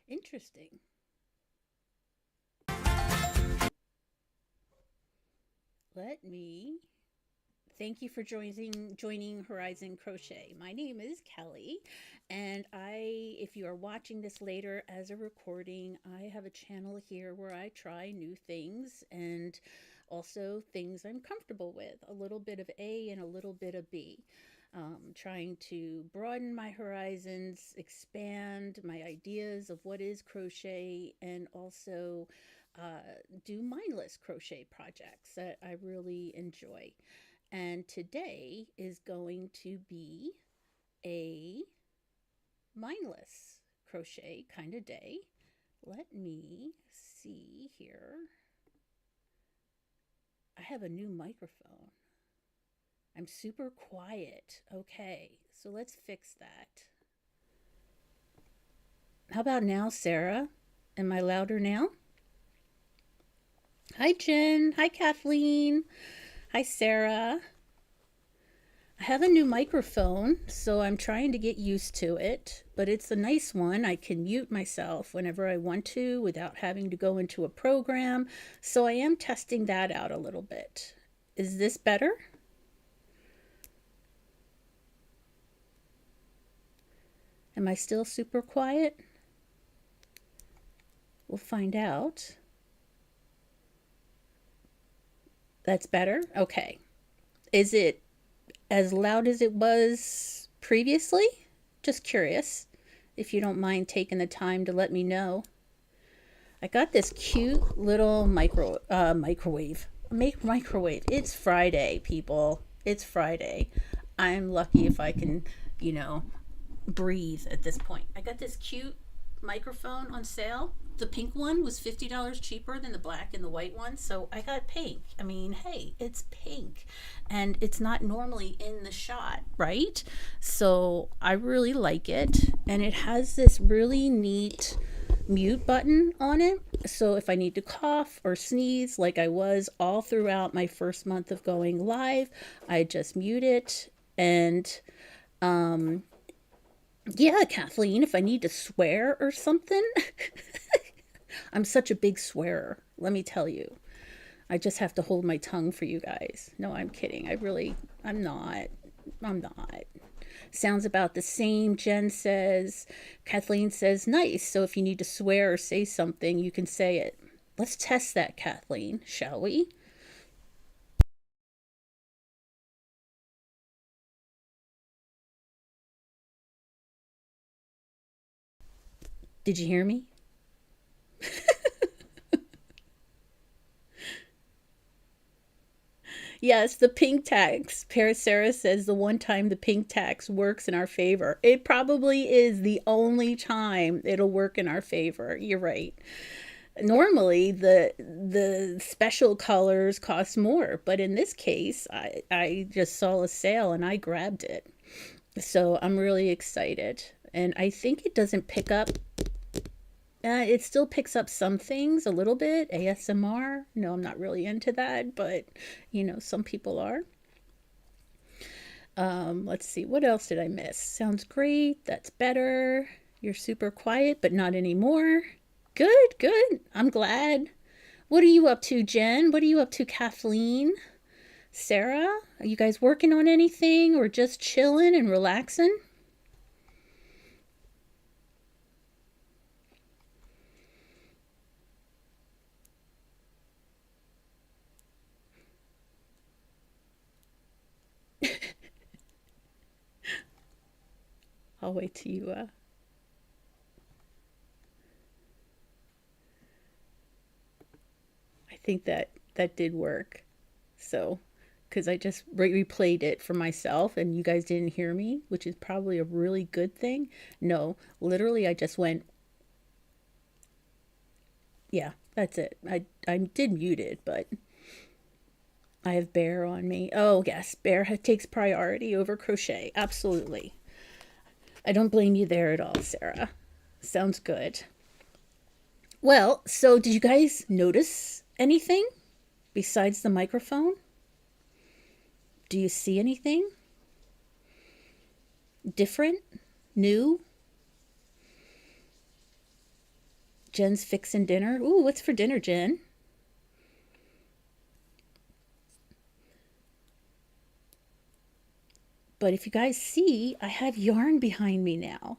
Interesting. Let me thank you for joining Horizon Crochet. My name is Kelly, and if you are watching this later as a recording, I have a channel here where I try new things and also things I'm comfortable with, a little bit of A and a little bit of B. Trying to broaden my horizons, expand my ideas of what is crochet, and also do mindless crochet projects that I really enjoy. And today is going to be a mindless crochet kind of day. Let me see here. I have a new microphone. I'm super quiet. Okay, so let's fix that. How about now, Sarah? Am I louder now? Hi, Jen. Hi, Kathleen. Hi, Sarah. I have a new microphone, so I'm trying to get used to it, but it's a nice one. I can mute myself whenever I want to without having to go into a program. So I am testing that out a little bit. Is this better? Am I still super quiet? We'll find out. That's better? Okay. Is it as loud as it was previously? Just curious. If you don't mind taking the time to let me know. I got this cute little microwave. Microwave. It's Friday, people. It's Friday. I'm lucky if I can, you know, breathe at this point. I got this cute microphone on sale. The pink one was $50 cheaper than the black and the white one, so I got pink. I mean, hey, it's pink and it's not normally in the shot, right? So I really like it, and it has this really neat mute button on it. So if I need to cough or sneeze, like I was all throughout my first month of going live, I just mute it. And yeah, Kathleen, if I need to swear or something, I'm such a big swearer, let me tell you. I just have to hold my tongue for you guys. No, I'm kidding. I'm not. I'm not. Sounds about the same, Jen says. Kathleen says, nice. So if you need to swear or say something, you can say it. Let's test that, Kathleen, shall we? Did you hear me? Yes, the pink tax. Paracera says the one time the pink tax works in our favor. It probably is the only time it'll work in our favor. You're right. Normally the special colors cost more, but in this case I just saw a sale and I grabbed it. So I'm really excited. And I think it doesn't pick up it still picks up some things a little bit. ASMR. No, I'm not really into that, but some people are. Let's see, what else did I miss? Sounds great. That's better. You're super quiet, but not anymore. Good, good. I'm glad. What are you up to, Jen? What are you up to, Kathleen? Sarah? Are you guys working on anything or just chilling and relaxing? I'll wait till you. I think that did work. So, because I just replayed it for myself and you guys didn't hear me, which is probably a really good thing. No, literally, I just went, yeah, that's it. I did mute it, but I have Bear on me. Oh, yes, Bear takes priority over Crochet. Absolutely. I don't blame you there at all, Sarah. Sounds good. Well, so did you guys notice anything besides the microphone? Do you see anything different, new? Jen's fixing dinner. Ooh, what's for dinner, Jen? But if you guys see, I have yarn behind me now.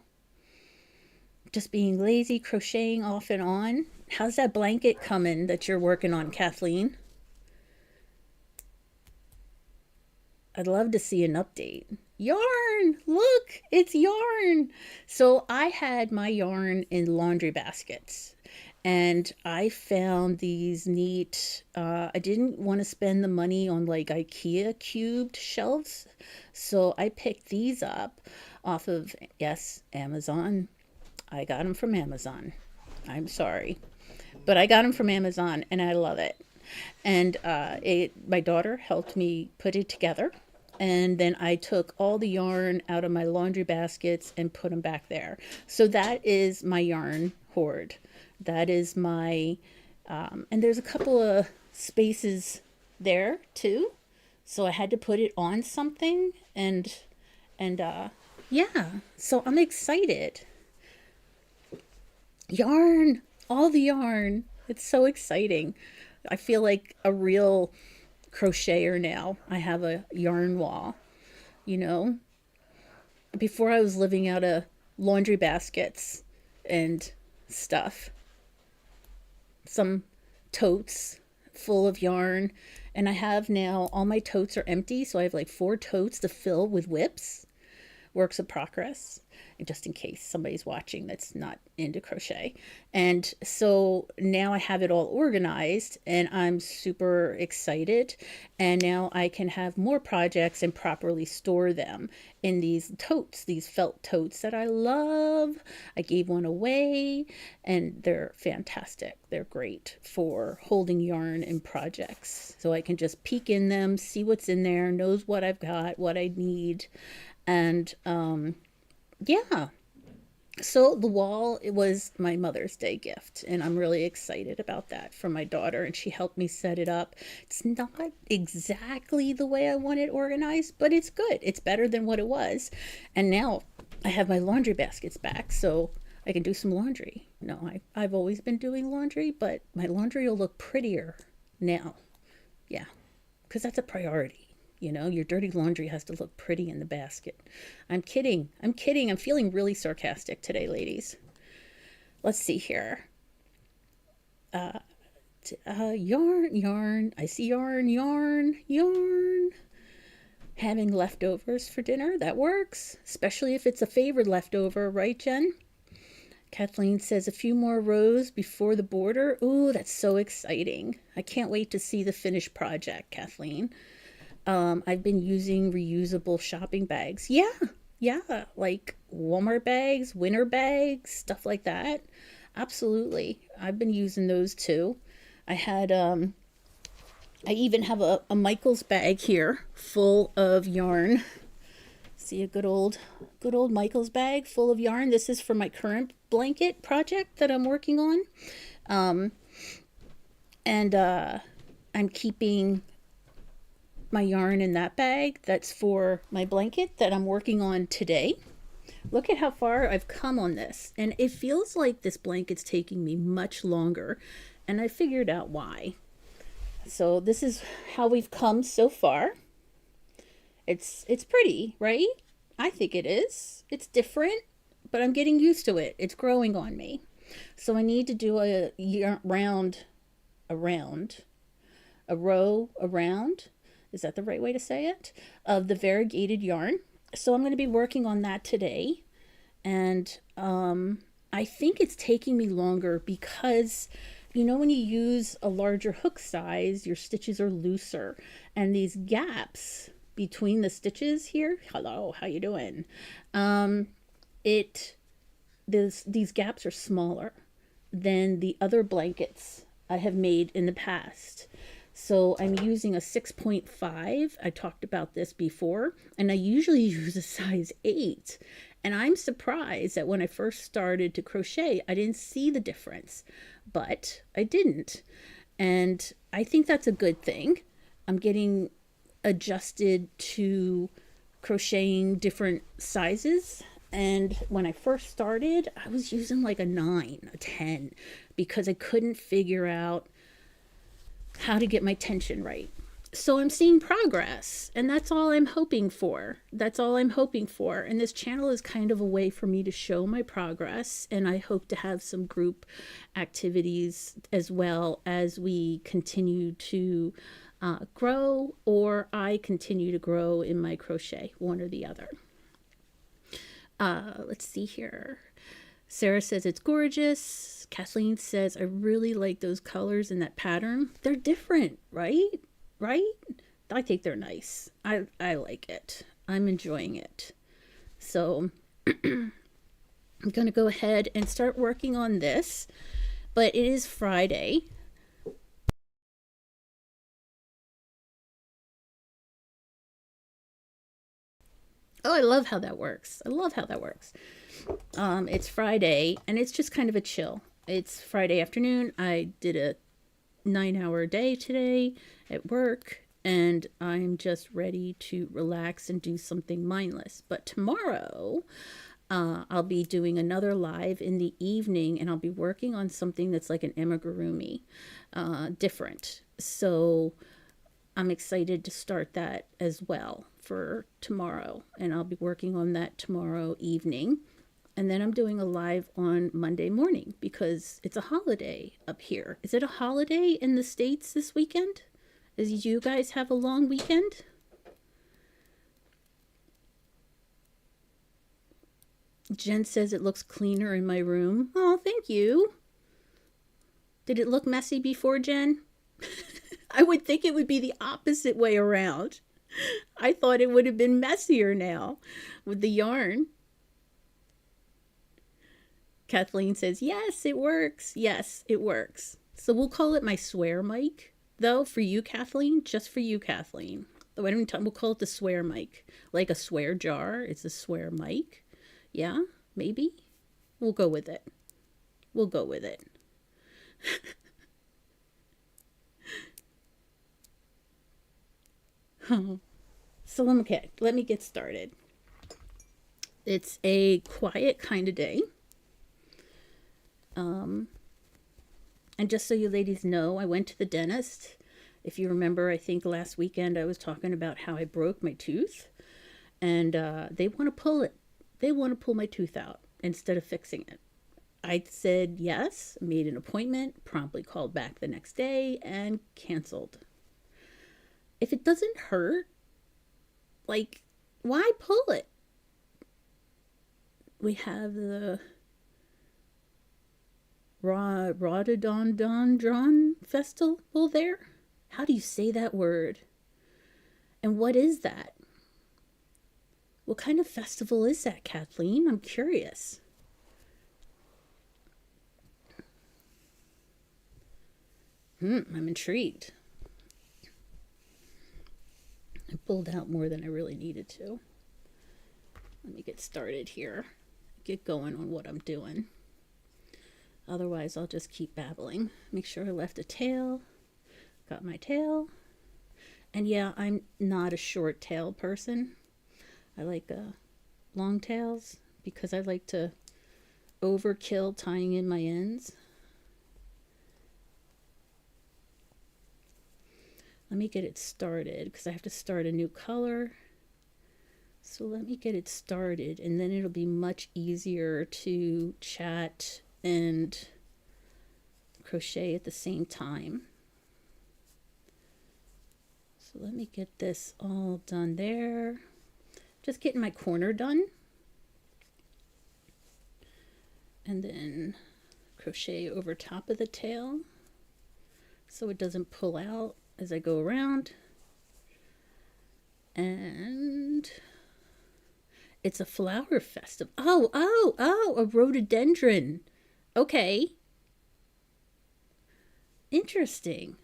Just being lazy, crocheting off and on. How's that blanket coming that you're working on, Kathleen? I'd love to see an update. Yarn! Look, it's yarn! So I had my yarn in laundry baskets and I found these neat. I didn't want to spend the money on like IKEA cubed shelves, so I picked these up off of, yes, Amazon. I got them from Amazon. I'm sorry, but I got them from Amazon and I love it. And my daughter helped me put it together. And then I took all the yarn out of my laundry baskets and put them back there. So that is my yarn hoard. That is my, and there's a couple of spaces there too. So I had to put it on something and yeah, so I'm excited. Yarn, all the yarn. It's so exciting. I feel like a real crocheter now. I have a yarn wall, you know. Before I was living out of laundry baskets and stuff. Some totes full of yarn, and I have now all my totes are empty, so I have like 4 totes to fill with whips. Works of progress, just in case somebody's watching that's not into crochet. And so now I have it all organized and I'm super excited. And now I can have more projects and properly store them in these totes, these felt totes that I love. I gave one away and they're fantastic. They're great for holding yarn and projects. So I can just peek in them, see what's in there, knows what I've got, what I need. And yeah, so the wall, it was my Mother's Day gift, and I'm really excited about that from my daughter, and she helped me set it up. It's not exactly the way I want it organized, but it's good. It's better than what it was. And now I have my laundry baskets back, so I can do some laundry. No, I've always been doing laundry, but my laundry will look prettier now. Yeah, because that's a priority. You know, your dirty laundry has to look pretty in the basket. I'm kidding. I'm kidding. I'm feeling really sarcastic today, ladies. Let's see here. Yarn. I see yarn. Having leftovers for dinner. That works. Especially if it's a favorite leftover, right, Jen? Kathleen says a few more rows before the border. Ooh, that's so exciting. I can't wait to see the finished project, Kathleen. I've been using reusable shopping bags. Yeah, like Walmart bags, winter bags, stuff like that. Absolutely. I've been using those too. I had, I even have a Michael's bag here full of yarn. See a good old Michael's bag full of yarn. This is for my current blanket project that I'm working on. And I'm keeping my yarn in that bag. That's for my blanket that I'm working on today. Look at how far I've come on this. And it feels like this blanket's taking me much longer. And I figured out why. So this is how we've come so far. It's pretty, right? I think it is. It's different, but I'm getting used to it. It's growing on me. So I need to do a row around. Is that the right way to say it? Of the variegated yarn. So I'm going to be working on that today. And I think it's taking me longer because, you know, when you use a larger hook size, your stitches are looser. And these gaps between the stitches here, hello, how you doing? These gaps are smaller than the other blankets I have made in the past. So I'm using a 6.5. I talked about this before, and I usually use a size 8. And I'm surprised that when I first started to crochet, I didn't see the difference, but I didn't. And I think that's a good thing. I'm getting adjusted to crocheting different sizes And when I first started, I was using like a 9, a 10, because I couldn't figure out how to get my tension right. So I'm seeing progress, and that's all I'm hoping for. That's all I'm hoping for. And this channel is kind of a way for me to show my progress, and I hope to have some group activities as well as we continue to grow, or I continue to grow in my crochet, one or the other. Let's see here. Sarah says it's gorgeous. Kathleen says I really like those colors and that pattern. They're different, right? Right? I think they're nice. I like it. I'm enjoying it. So I'm going to go ahead and start working on this. But it is Friday. Oh, I love how that works. I love how that works. It's Friday, and it's just kind of a chill. It's Friday afternoon. I did a 9-hour day today at work, and I'm just ready to relax and do something mindless. But tomorrow, I'll be doing another live in the evening, and I'll be working on something that's like an amigurumi, different. So I'm excited to start that as well for tomorrow, and I'll be working on that tomorrow evening. And then I'm doing a live on Monday morning because it's a holiday up here. Is it a holiday in the States this weekend? As you guys have a long weekend? Jen says it looks cleaner in my room. Oh, thank you. Did it look messy before, Jen? I would think it would be the opposite way around. I thought it would have been messier now with the yarn. Kathleen says, yes, it works. Yes, it works. So we'll call it my swear mic, though, for you, Kathleen. Just for you, Kathleen. We'll call it the swear mic. Like a swear jar. It's a swear mic. Yeah, maybe. We'll go with it. We'll go with it. So let me get started. It's a quiet kind of day. And just so you ladies know, I went to the dentist. If you remember, I think last weekend I was talking about how I broke my tooth, and they want to pull it. They want to pull my tooth out instead of fixing it. I said yes, made an appointment, promptly called back the next day, and canceled. If it doesn't hurt, like, why pull it? We have the Rhododendron Festival there. How do you say that word? And what is that? What kind of festival is that, Kathleen? I'm curious. I'm intrigued. I pulled out more than I really needed to. Let me get started here. Get going on what I'm doing. Otherwise, I'll just keep babbling. Make sure I left a tail. Got my tail. And yeah, I'm not a short tail person. I like long tails because I like to overkill tying in my ends. Let me get it started because I have to start a new color. So let me get it started, and then it'll be much easier to chat and crochet at the same time. So let me get this all done there. Just getting my corner done. And then crochet over top of the tail so it doesn't pull out as I go around. And it's a flower festival. Oh, a rhododendron. Okay. Interesting.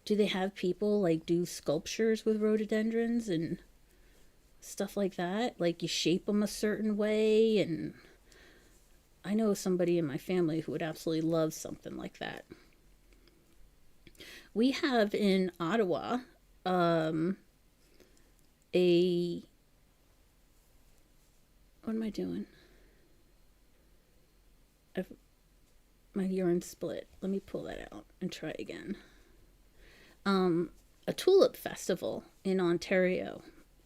Do they have people like do sculptures with rhododendrons and stuff like that? Like you shape them a certain way, and I know somebody in my family who would absolutely love something like that. We have in Ottawa a What am I doing? My yarn split. Let me pull that out and try again. A tulip festival in Ontario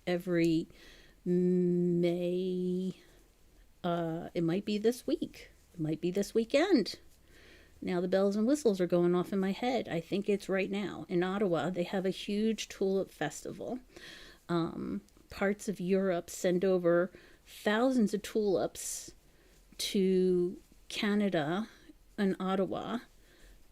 every May. It might be this week. It might be this weekend. Now the bells and whistles are going off in my head. I think it's right now. In Ottawa, they have a huge tulip festival. Parts of Europe send over thousands of tulips to Canada and Ottawa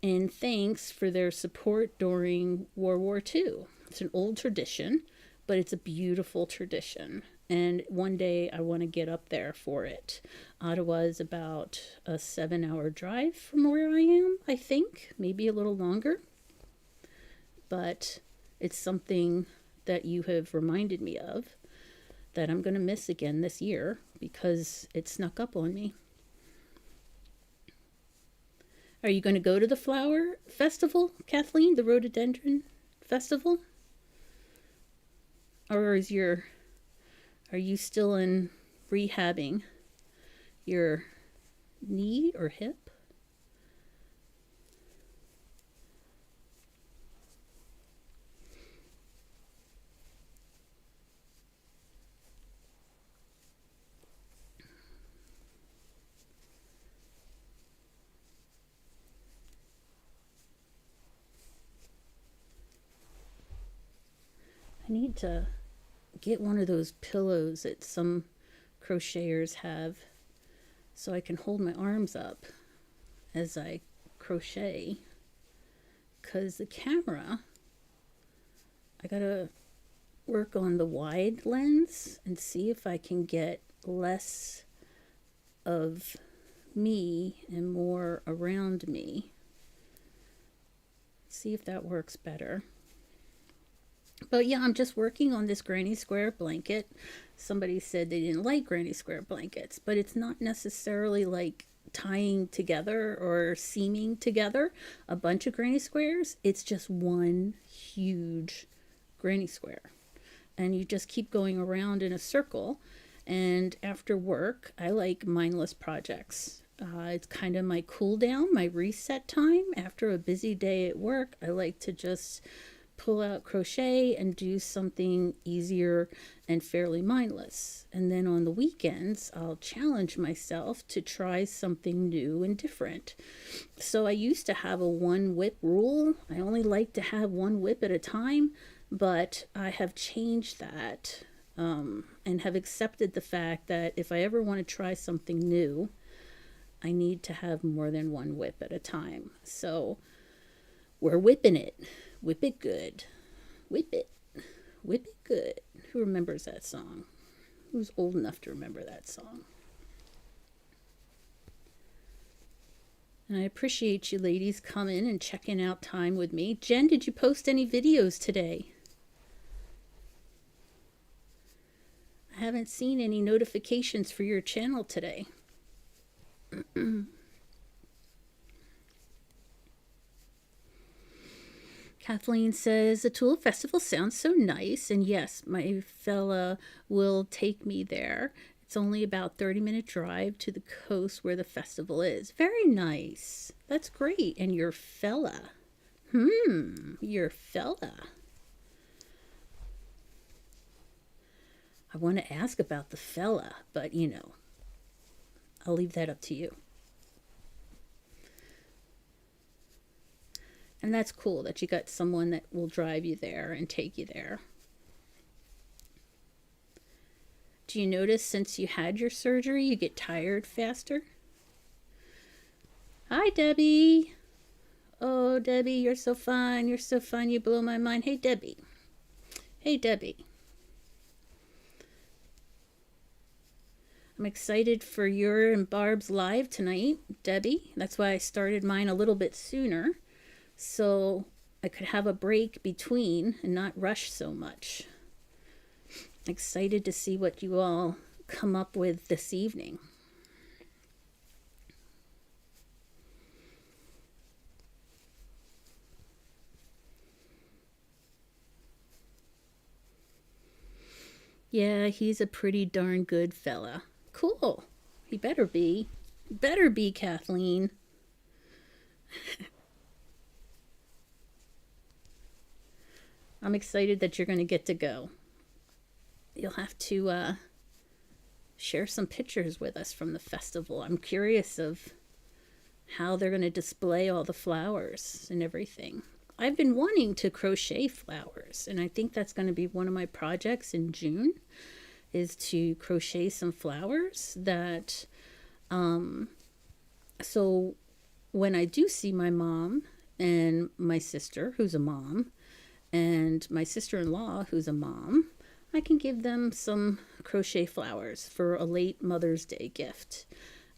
in thanks for their support during World War II. It's an old tradition, but it's a beautiful tradition. And one day I want to get up there for it. Ottawa is about a 7-hour drive from where I am, I think, maybe a little longer. But it's something that you have reminded me of that I'm going to miss again this year because it snuck up on me. Are you going to go to the flower festival, Kathleen, the rhododendron festival? Or are you still in rehabbing your knee or hip? I need to get one of those pillows that some crocheters have so I can hold my arms up as I crochet, because the camera, I gotta work on the wide lens and see if I can get less of me and more around me. See if that works better. But yeah, I'm just working on this granny square blanket. Somebody said they didn't like granny square blankets, but it's not necessarily like tying together or seaming together a bunch of granny squares. It's just one huge granny square. And you just keep going around in a circle. And after work, I like mindless projects. It's kind of my cool down, my reset time. After a busy day at work, I like to just pull out crochet and do something easier and fairly mindless. And then on the weekends, I'll challenge myself to try something new and different. So I used to have a one whip rule. I only like to have one whip at a time, but I have changed that and have accepted the fact that if I ever want to try something new, I need to have more than one whip at a time. So we're whipping it. Whip it good. Whip it. Whip it good. Who remembers that song? Who's old enough to remember that song? And I appreciate you ladies coming and checking out time with me. Jen, did you post any videos today? I haven't seen any notifications for your channel today. Kathleen says, the Tulip Festival sounds so nice. And yes, my fella will take me there. It's only about 30-minute drive to the coast where the festival is. Very nice. That's great. And your fella. Your fella. I want to ask about the fella, but you know, I'll leave that up to you. And that's cool that you got someone that will drive you there and take you there. Do you notice since you had your surgery, you get tired faster? Hi, Debbie. Oh, Debbie, you're so fun. You're so fun. You blow my mind. Hey, Debbie. Hey, Debbie. I'm excited for your and Barb's live tonight, Debbie. That's why I started mine a little bit sooner, so I could have a break between and not rush so much. Excited to see what you all come up with this evening. Yeah, he's a pretty darn good fella. cool. He better be. Better be, Kathleen. I'm excited that you're going to get to go. You'll have to share some pictures with us from the festival. I'm curious of how they're going to display all the flowers and everything. I've been wanting to crochet flowers, and I think that's going to be one of my projects in June, is to crochet some flowers that so when I do see my mom and my sister, who's a mom, and my sister-in-law, who's a mom, I can give them some crochet flowers for a late Mother's Day gift.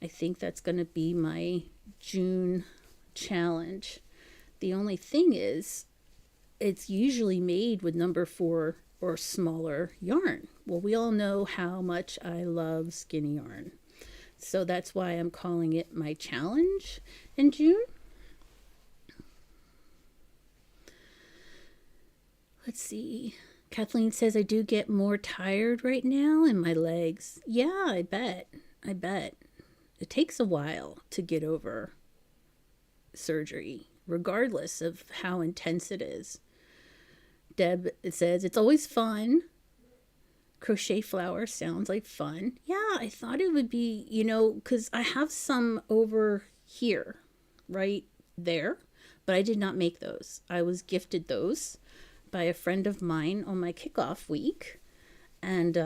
I think that's going to be my June challenge. The only thing is, it's usually made with number 4 or smaller yarn. Well, we all know how much I love skinny yarn. So that's why I'm calling it my challenge in June. Let's see. Kathleen says I do get more tired right now in my legs. Yeah, I bet. It takes a while to get over surgery, regardless of how intense it is. Deb says it's always fun. Crochet flower sounds like fun. Yeah, I thought it would be, because I have some over here, right there, but I did not make those. I was gifted those by a friend of mine on my kickoff week, and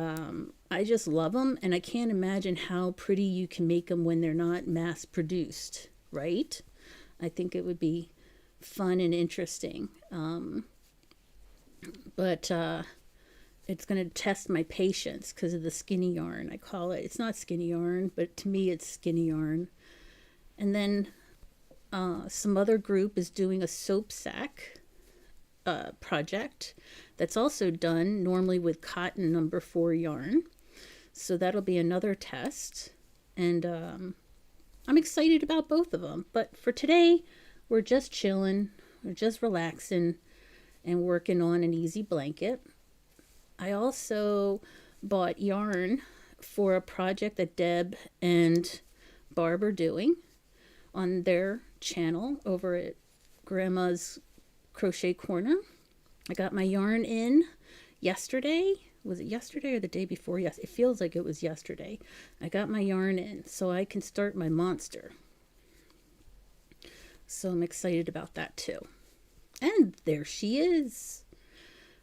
I just love them, and I can't imagine how pretty you can make them when they're not mass produced, right? I think it would be fun and interesting, but it's going to test my patience because of the skinny yarn. I call it, it's not skinny yarn, but to me it's skinny yarn. And then some other group is doing a soap sack project that's also done normally with cotton number 4 yarn. So that'll be another test. And I'm excited about both of them. But for today, we're just chilling, we're just relaxing and working on an easy blanket. I also bought yarn for a project that Deb and Barb are doing on their channel over at Grandma's Crochet Corner. I got my yarn in yesterday. Was it yesterday or the day before? Yes, it feels like it was yesterday. I got my yarn in so I can start my monster. So I'm excited about that too. And there she is.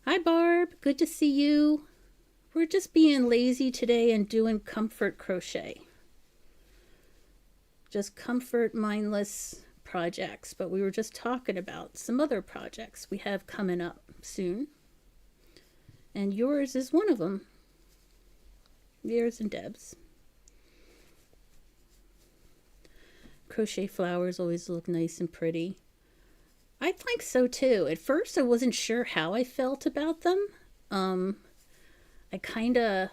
Hi Barb, good to see you. We're just being lazy today and doing comfort crochet. Just comfort, mindless projects, but we were just talking about some other projects we have coming up soon, and yours is one of them. Yours and Deb's. Crochet flowers always look nice and pretty. I think so too. At first I wasn't sure how I felt about them. I kind of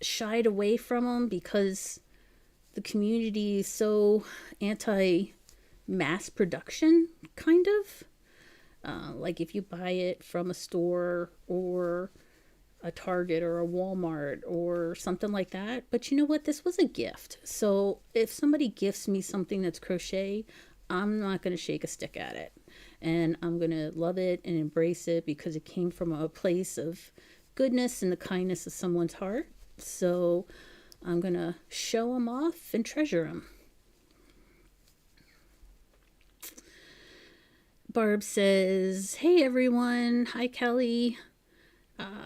shied away from them because the community is so anti mass production, kind of. Like if you buy it from a store or a Target or a Walmart or something like that. But you know what? This was a gift. So if somebody gifts me something that's crochet, I'm not going to shake a stick at it. And I'm going to love it and embrace it because it came from a place of goodness and the kindness of someone's heart. So I'm going to show them off and treasure them. Barb says, hey everyone. Hi Kelly.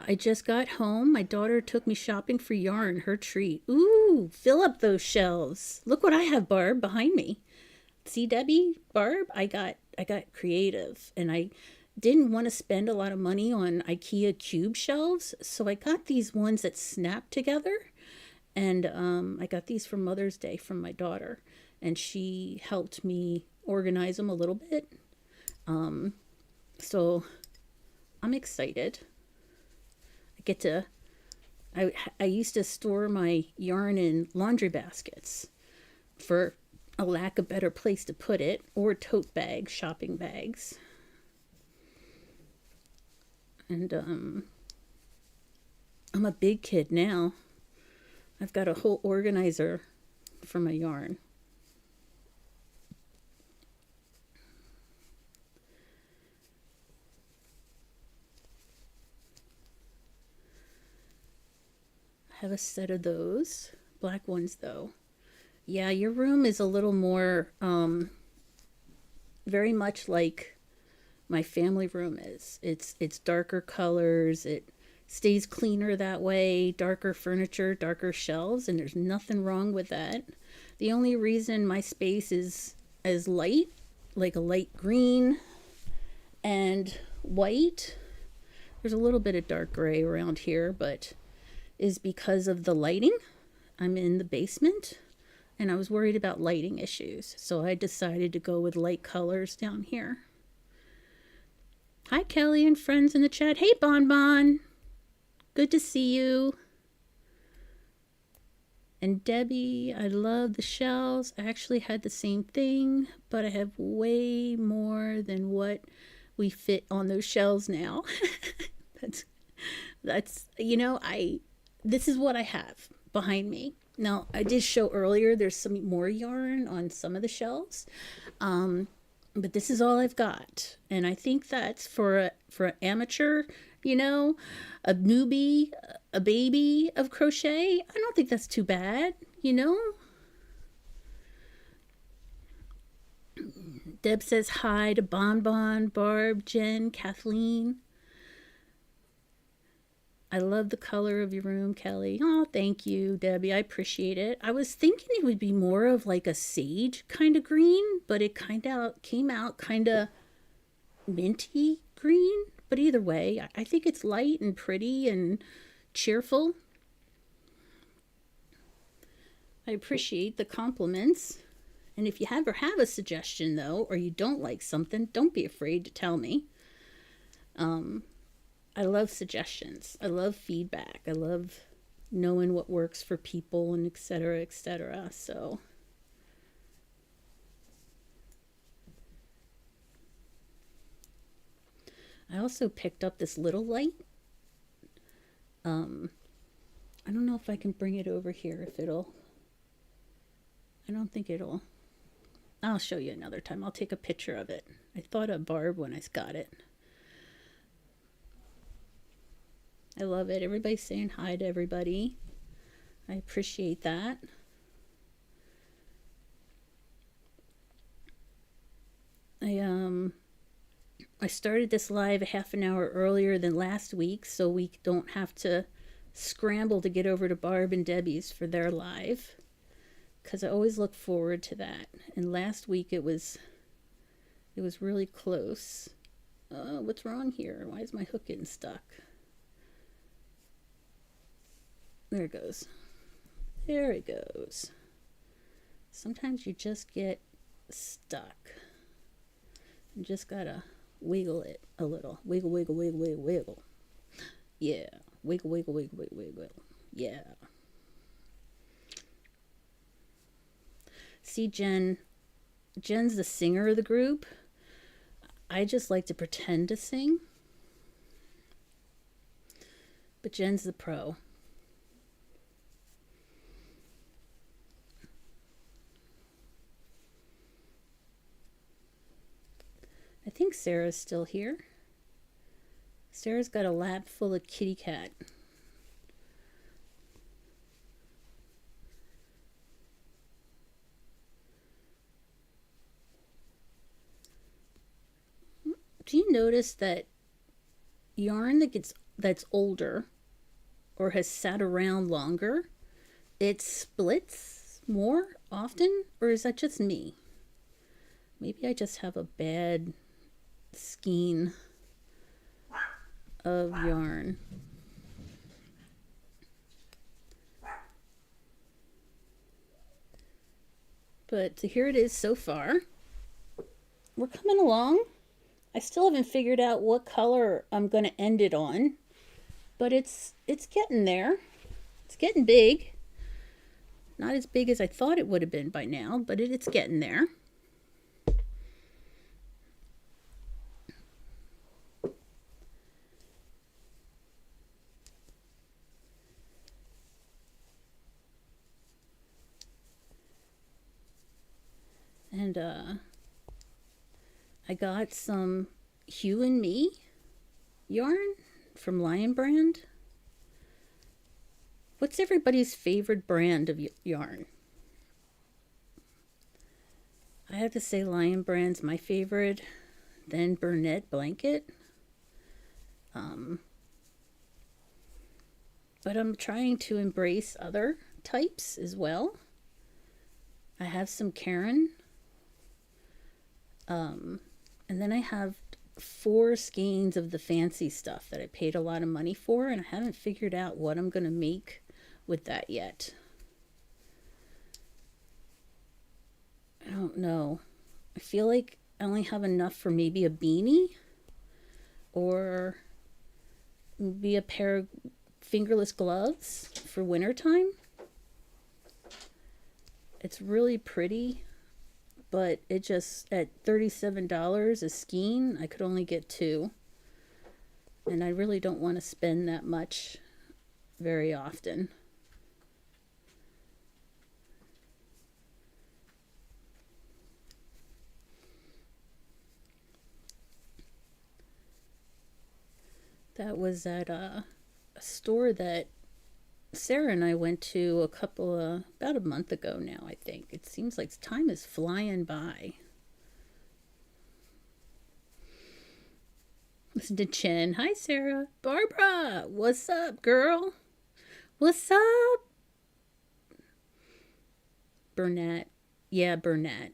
I just got home. My daughter took me shopping for yarn, her treat. Ooh, fill up those shelves. Look what I have, Barb, behind me. See, Debbie, Barb, I got creative, and I didn't want to spend a lot of money on IKEA cube shelves, so I got these ones that snap together, and I got these for Mother's Day from my daughter, and she helped me organize them a little bit. So I'm excited. I used to store my yarn in laundry baskets for a lack of better place to put it, or tote bags, shopping bags. And I'm a big kid now. I've got a whole organizer for my yarn. I have a set of those. Black ones though. Yeah, your room is a little more, very much like my family room is. It's darker colors. It stays cleaner that way. Darker furniture, darker shelves, and there's nothing wrong with that. The only reason my space is as light, like a light green and white, there's a little bit of dark gray around here, but is because of the lighting. I'm in the basement and I was worried about lighting issues, so I decided to go with light colors down here. Hi, Kelly and friends in the chat. Hey, Bon Bon. Good to see you. And Debbie, I love the shells. I actually had the same thing, but I have way more than what we fit on those shelves now. that's this is what I have behind me. Now, I did show earlier there's some more yarn on some of the shelves. But this is all I've got. And I think that's for an amateur, a newbie, a baby of crochet. I don't think that's too bad, Deb says hi to Bon Bon, Barb, Jen, Kathleen. I love the color of your room, Kelly. Oh, thank you, Debbie. I appreciate it. I was thinking it would be more of like a sage kind of green, but it came out kind of minty green. But either way, I think it's light and pretty and cheerful. I appreciate the compliments. And if you ever have a suggestion, though, or you don't like something, don't be afraid to tell me. I love suggestions. I love feedback. I love knowing what works for people and et cetera, et cetera. So I also picked up this little light. I don't know if I can bring it over here, I don't think it'll. I'll show you another time. I'll take a picture of it. I thought of Barb when I got it. I love it. Everybody's saying hi to everybody. I appreciate that. I started this live a half an hour earlier than last week, so we don't have to scramble to get over to Barb and Debbie's for their live, because I always look forward to that. And last week it was really close. What's wrong here? Why is my hook getting stuck? There it goes. There it goes. Sometimes you just get stuck. You just gotta wiggle it a little. Wiggle, wiggle, wiggle, wiggle, wiggle. Yeah. Wiggle, wiggle, wiggle, wiggle, wiggle. Yeah. See, Jen's the singer of the group. I just like to pretend to sing. But Jen's the pro. I think Sarah's still here. Sarah's got a lap full of kitty cat. Do you notice that yarn that's older or has sat around longer, it splits more often? Or is that just me? Maybe I just have a bad skein of yarn. But here it is so far. We're coming along. I still haven't figured out what color I'm going to end it on, but it's getting there. It's getting big. Not as big as I thought it would have been by now, but it's getting there. And I got some Hue and Me yarn from Lion Brand. What's everybody's favorite brand of yarn? I have to say Lion Brand's my favorite, then Burnett Blanket. But I'm trying to embrace other types as well. I have some Karen. And then I have 4 skeins of the fancy stuff that I paid a lot of money for, and I haven't figured out what I'm going to make with that yet. I don't know. I feel like I only have enough for maybe a beanie or maybe a pair of fingerless gloves for wintertime. It's really pretty, but it just, at $37 a skein, I could only get 2. And I really don't want to spend that much very often. That was at a store that Sarah and I went to about a month ago now, I think. It seems like time is flying by. Listen to Chin. Hi, Sarah. Barbara, what's up, girl? What's up? Burnett. Yeah, Burnett.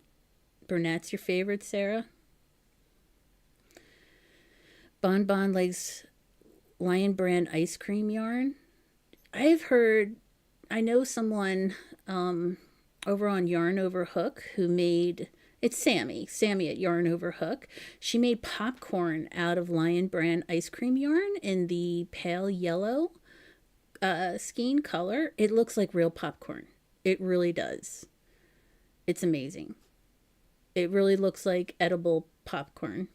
Burnett's your favorite, Sarah? Bon Bon likes Lion Brand ice cream yarn. I know someone over on Yarn Over Hook who made, it's Sammy at Yarn Over Hook. She made popcorn out of Lion Brand ice cream yarn in the pale yellow skein color. It looks like real popcorn. It really does. It's amazing. It really looks like edible popcorn.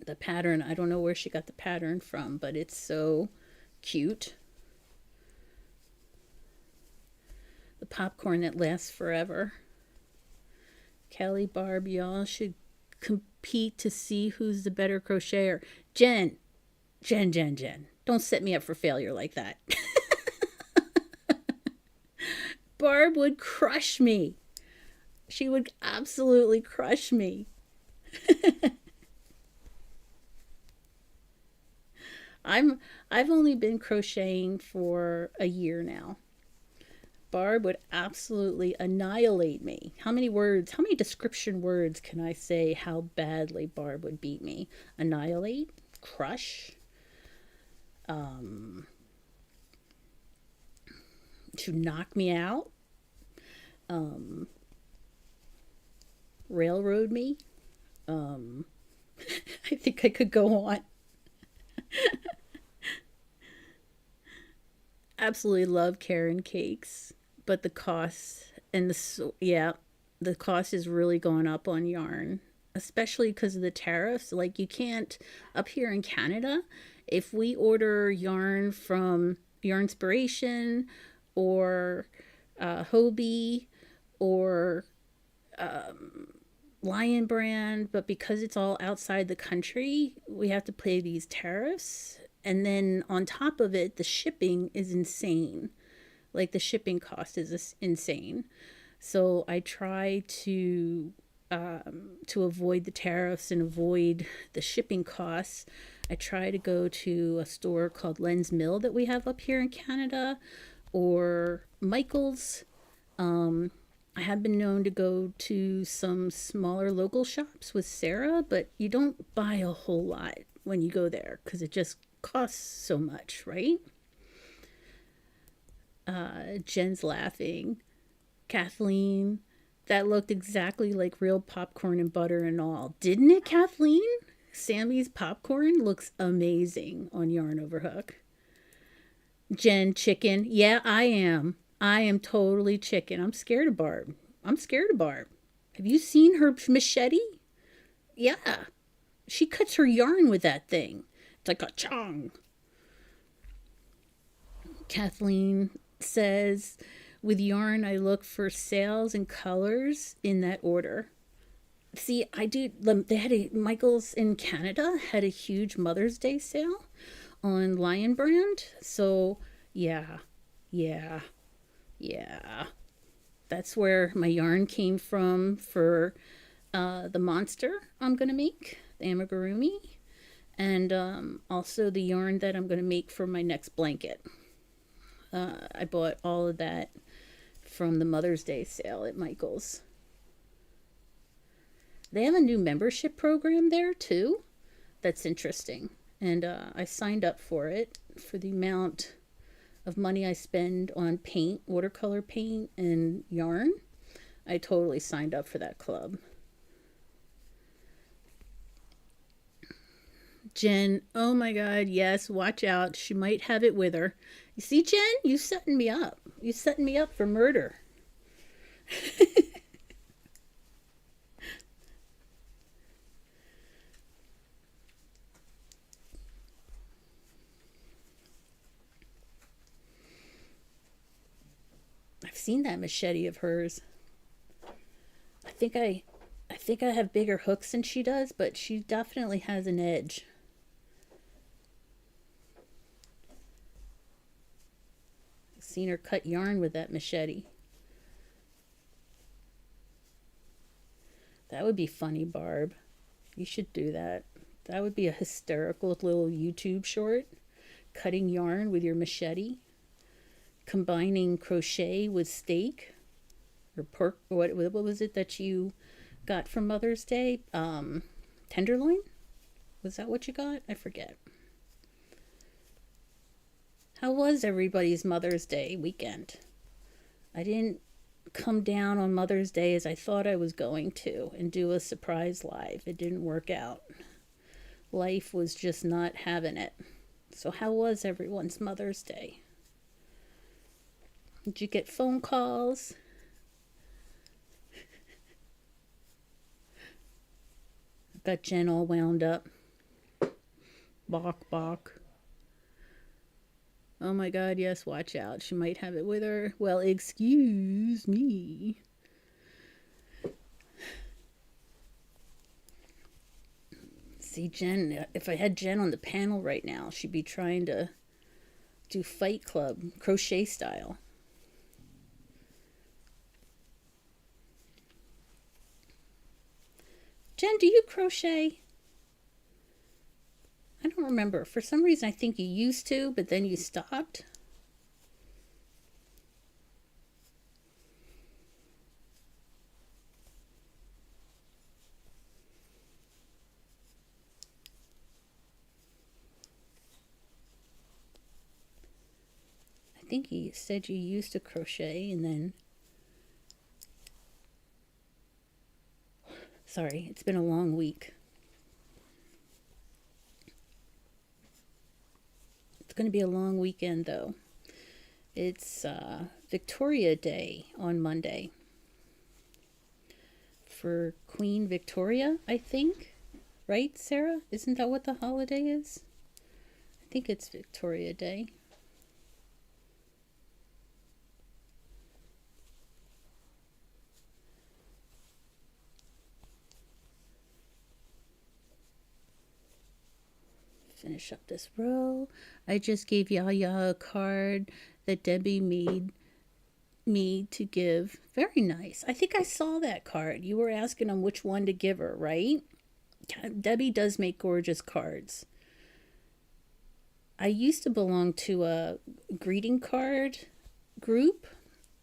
The pattern, I don't know where she got the pattern from, but it's so cute. The popcorn that lasts forever. Kelly, Barb, y'all should compete to see who's the better crocheter. Jen. Don't set me up for failure like that. Barb would crush me. She would absolutely crush me. I've only been crocheting for a year now. Barb would absolutely annihilate me. How many description words can I say how badly Barb would beat me? Annihilate, crush, to knock me out, railroad me. I think I could go on. Absolutely love Karen cakes, but the cost and the cost is really going up on yarn, especially because of the tariffs. Like, you can't, up here in Canada, if we order yarn from Yarnspiration or Hobie or Lion Brand, but because it's all outside the country, we have to pay these tariffs. And then on top of it, the shipping is insane. Like, the shipping cost is insane. So I try to avoid the tariffs and avoid the shipping costs. I try to go to a store called Len's Mill that we have up here in Canada, or Michael's. I have been known to go to some smaller local shops with Sarah, but you don't buy a whole lot when you go there because it just costs so much, right? Jen's laughing. Kathleen, that looked exactly like real popcorn and butter and all. Didn't it, Kathleen? Sammy's popcorn looks amazing on Yarn Over Hook. Jen, chicken. Yeah, I am. I am totally chicken. I'm scared of Barb. Have you seen her machete? Yeah. She cuts her yarn with that thing. It's like a chong. Kathleen says, With yarn, I look for sales and colors in that order. See, I do. They had Michael's in Canada had a huge Mother's Day sale on Lion Brand. So yeah, yeah, yeah. That's where my yarn came from for the monster I'm gonna make, the amigurumi, and also the yarn that I'm gonna make for my next blanket. I bought all of that from the Mother's Day sale at Michael's. They have a new membership program there too. That's interesting. And I signed up for it for the amount of money I spend on paint, watercolor paint, and yarn. I totally signed up for that club. Jen, oh my God, yes, watch out. She might have it with her. You see, Jen, you setting me up. You setting me up for murder. I've seen that machete of hers. I think I I think I have bigger hooks than she does, but she definitely has an edge. I've seen her cut yarn with that machete. That would be funny, Barb. You should do that. That would be a hysterical little YouTube short. Cutting yarn with your machete, combining crochet with steak or pork. What was it that you got for Mother's Day? Tenderloin? Was that what you got? I forget. How was everybody's Mother's Day weekend? I didn't come down on Mother's Day as I thought I was going to and do a surprise live. It didn't work out. Life was just not having it. So, how was everyone's Mother's Day? Did you get phone calls? Got Jen all wound up. Bok, bok. Oh my God, yes, watch out. She might have it with her. Well, excuse me. See, Jen, if I had Jen on the panel right now, she'd be trying to do Fight Club, crochet style. Jen, do you crochet? I don't remember. For some reason, I think you used to, but then you stopped. I think you said you used to crochet and then... Sorry, it's been a long week. It's going to be a long weekend, though. It's Victoria Day on Monday. For Queen Victoria, I think. Right, Sarah? Isn't that what the holiday is? I think it's Victoria Day. Finish up this row. I just gave Yaya a card that Debbie made me to give. Very nice. I think I saw that card. You were asking him which one to give her, right? Debbie does make gorgeous cards. I used to belong to a greeting card group,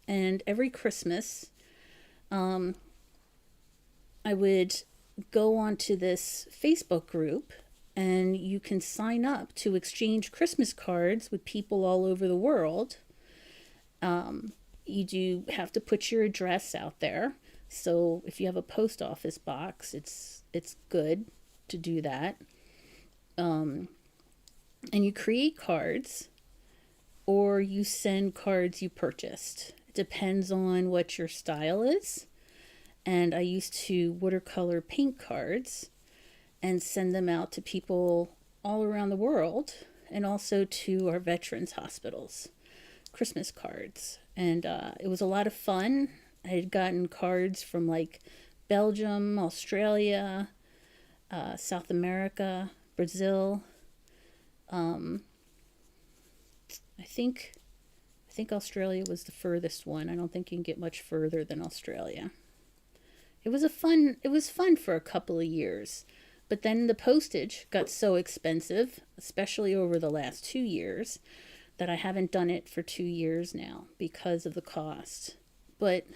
and every Christmas, I would go onto this Facebook group, and you can sign up to exchange Christmas cards with people all over the world. You do have to put your address out there. So if you have a post office box, it's good to do that. And you create cards, or you send cards you purchased. It depends on what your style is. And I used to watercolor paint cards and send them out to people all around the world, and also to our veterans hospitals. Christmas cards. And it was a lot of fun. I had gotten cards from like Belgium, Australia, South America, Brazil. Um, I think I think Australia was the furthest one. I don't think you can get much further than Australia. It was fun for a couple of years. But then the postage got so expensive, especially over the last 2 years, that I haven't done it for 2 years now because of the cost. But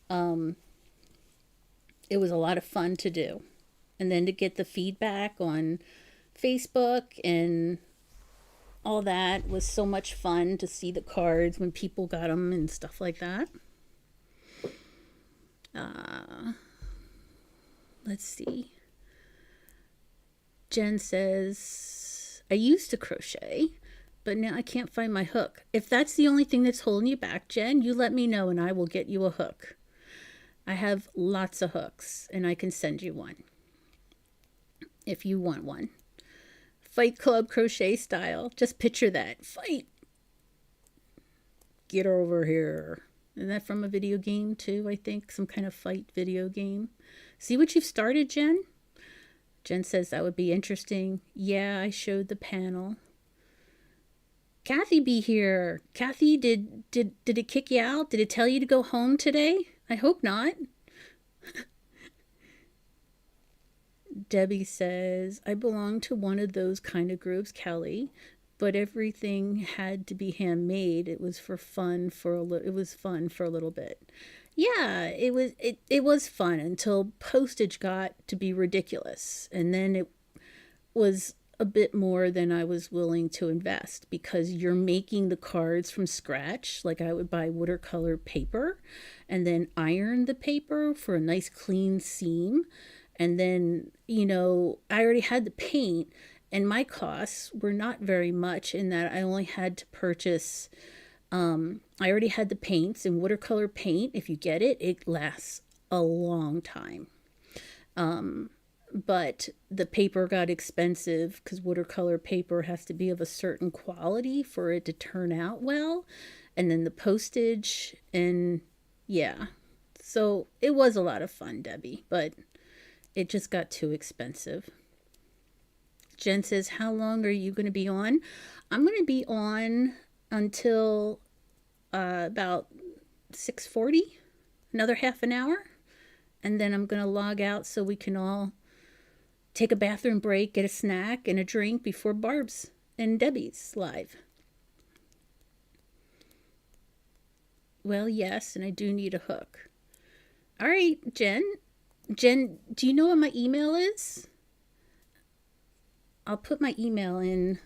um, it was a lot of fun to do. And then to get the feedback on Facebook and all that was so much fun to see the cards when people got them and stuff like that. Uh, let's see. Jen says, I used to crochet, but now I can't find my hook. If that's the only thing that's holding you back, Jen, you let me know and I will get you a hook. I have lots of hooks and I can send you one if you want one. Fight Club crochet style. Just picture that. Fight. Get over here. Isn't that from a video game too, I think? Some kind of fight video game. See what you've started, Jen? Jen says that would be interesting. Yeah, I showed the panel. Kathy be here. Kathy, did it kick you out? Did it tell you to go home today? I hope not. Debbie says, I belong to one of those kind of groups, Kelly, but everything had to be handmade. It was fun for a little bit. Yeah, it was fun until postage got to be ridiculous. And then it was a bit more than I was willing to invest because you're making the cards from scratch. Like I would buy watercolor paper and then iron the paper for a nice clean seam. And then, I already had the paint and my costs were not very much in that I only had to purchase, I already had the paints and watercolor paint. If you get it, it lasts a long time. But the paper got expensive because watercolor paper has to be of a certain quality for it to turn out well. And then the postage and yeah. So it was a lot of fun, Debbie, but it just got too expensive. Jen says, how long are you going to be on? I'm going to be on until about 6:40, another half an hour. And then I'm going to log out so we can all take a bathroom break, get a snack and a drink before Barb's and Debbie's live. Well, yes, and I do need a hook. All right, Jen, do you know what my email is? I'll put my email in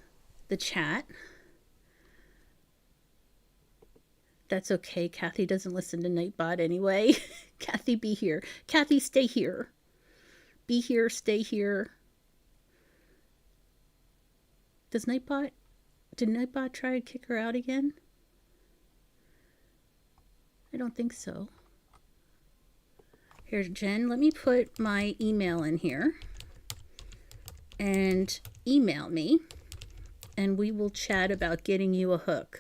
the chat. That's okay. Kathy doesn't listen to Nightbot anyway. Kathy, be here. Kathy, stay here. Be here, stay here. Did Nightbot try to kick her out again? I don't think so. Here, Jen, let me put my email in here. And email me. And we will chat about getting you a hook.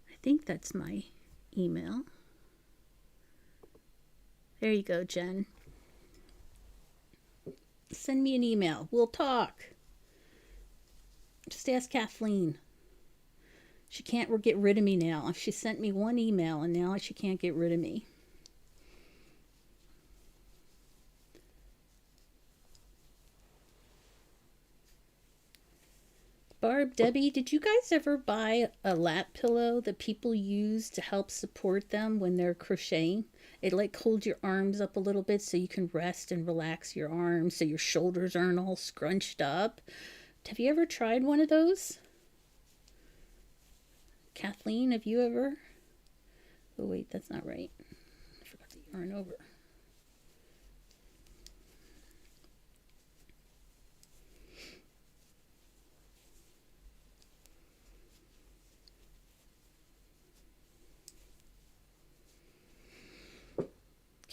I think that's my email. There you go, Jen. Send me an email. We'll talk. Just ask Kathleen. She can't get rid of me now. She sent me one email and now she can't get rid of me. Barb, Debbie, did you guys ever buy a lap pillow that people use to help support them when they're crocheting? It like holds your arms up a little bit so you can rest and relax your arms so your shoulders aren't all scrunched up. Have you ever tried one of those? Kathleen, have you ever? Oh wait, that's not right. I forgot to yarn over.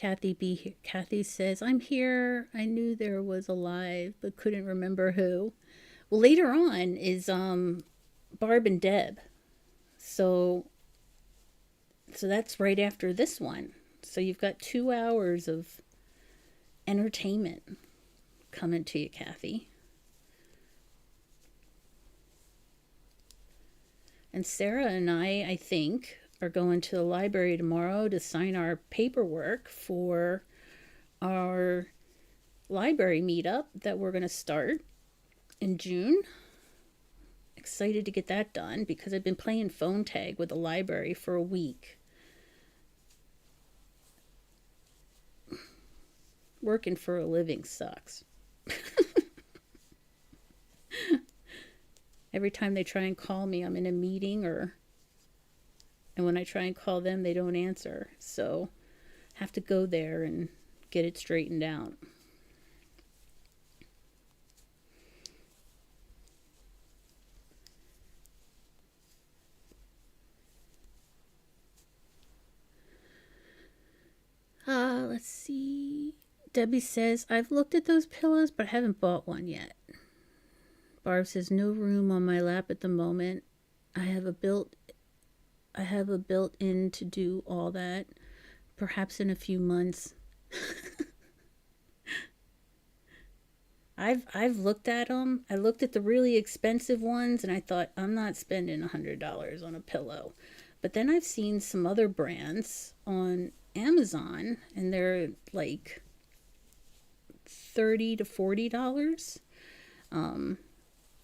Kathy says, I'm here. I knew there was a live, but couldn't remember who. Well, later on is Barb and Deb. So that's right after this one. So you've got 2 hours of entertainment coming to you, Kathy. And Sarah and I think, are going to the library tomorrow to sign our paperwork for our library meetup that we're going to start in June. Excited to get that done because I've been playing phone tag with the library for a week. Working for a living sucks. Every time they try and call me, I'm in a meeting, and when I try and call them, they don't answer. So I have to go there and get it straightened out. Let's see. Debbie says, I've looked at those pillows, but I haven't bought one yet. Barb says, no room on my lap at the moment. I have a built-in to do all that. Perhaps in a few months. I've looked at them. I looked at the really expensive ones and I thought, I'm not spending $100 on a pillow. But then I've seen some other brands on Amazon and they're like $30 to $40.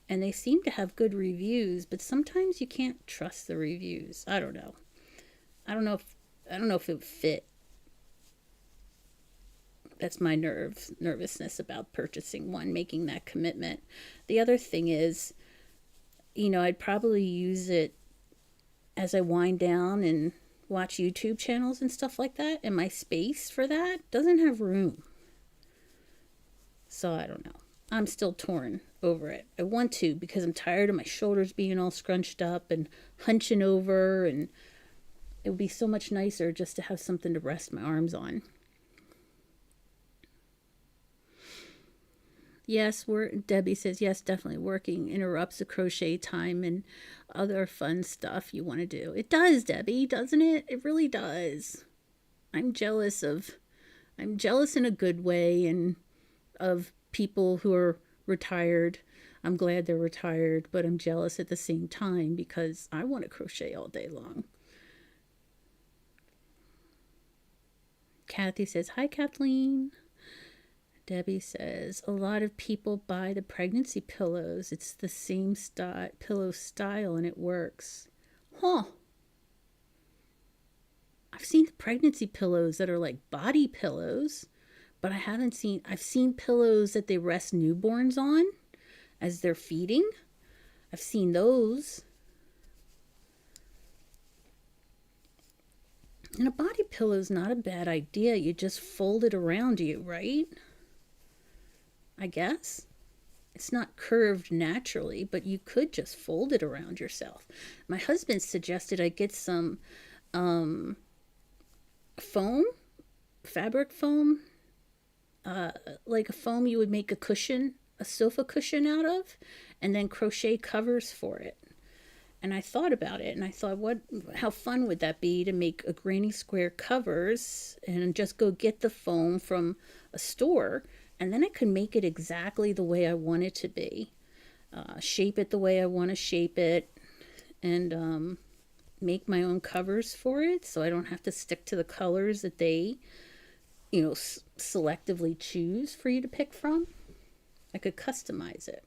And they seem to have good reviews, but sometimes you can't trust the reviews. I don't know. I don't know if it would fit. That's my nervousness about purchasing one, making that commitment. The other thing is, I'd probably use it as I wind down and watch YouTube channels and stuff like that, and my space for that doesn't have room. So I don't know. I'm still torn over it. I want to because I'm tired of my shoulders being all scrunched up and hunching over, and it would be so much nicer just to have something to rest my arms on. Yes, Debbie says, yes, definitely working interrupts the crochet time and other fun stuff you want to do. It does, Debbie, doesn't it? It really does. I'm jealous in a good way, and of people who are retired. I'm glad they're retired, but I'm jealous at the same time because I want to crochet all day long. Kathy says, hi, Kathleen. Debbie says, a lot of people buy the pregnancy pillows. It's the same pillow style and it works. Huh. I've seen pregnancy pillows that are like body pillows, but I've seen pillows that they rest newborns on as they're feeding. I've seen those. And a body pillow is not a bad idea. You just fold it around you, right? I guess. It's not curved naturally, but you could just fold it around yourself. My husband suggested I get some fabric foam, like a foam you would make a sofa cushion out of, and then crochet covers for it. And I thought about it, and I thought, how fun would that be to make a granny square covers and just go get the foam from a store, and then I could make it exactly the way I want it to be, shape it the way I want to shape it, and make my own covers for it, so I don't have to stick to the colors that they, selectively choose for you to pick from. I could customize it.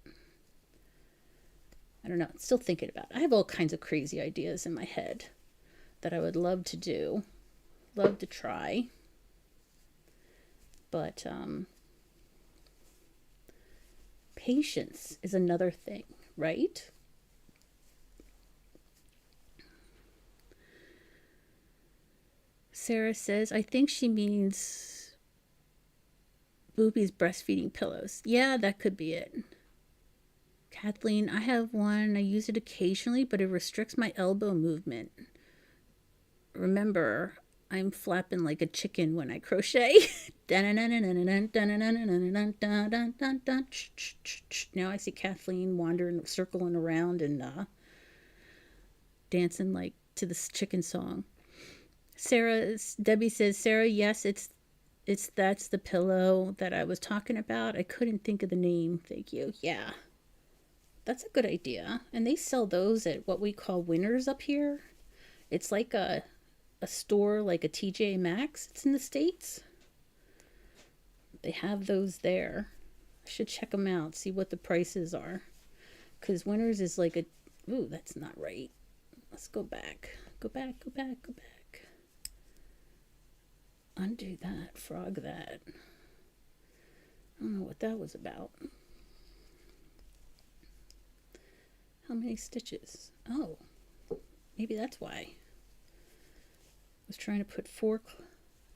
I don't know. I'm still thinking about it. I have all kinds of crazy ideas in my head that I would love to do, love to try. But patience is another thing, right? Sarah says, I think she means Boopie's breastfeeding pillows. Yeah, that could be it. Kathleen, I have one. I use it occasionally, but it restricts my elbow movement. Remember, I'm flapping like a chicken when I crochet. Now I see Kathleen wandering, circling around and dancing like to this chicken song. Debbie says, Sarah, yes, that's the pillow that I was talking about. I couldn't think of the name. Thank you. Yeah, that's a good idea. And they sell those at what we call Winners up here. It's like a store like a TJ Maxx. It's in the States. They have those there. I should check them out, see what the prices are. Because Winners is like a... Ooh, that's not right. Let's go back. Go back. Undo that. Frog that. I don't know what that was about. How many stitches? Oh, maybe that's why. I was trying to put 4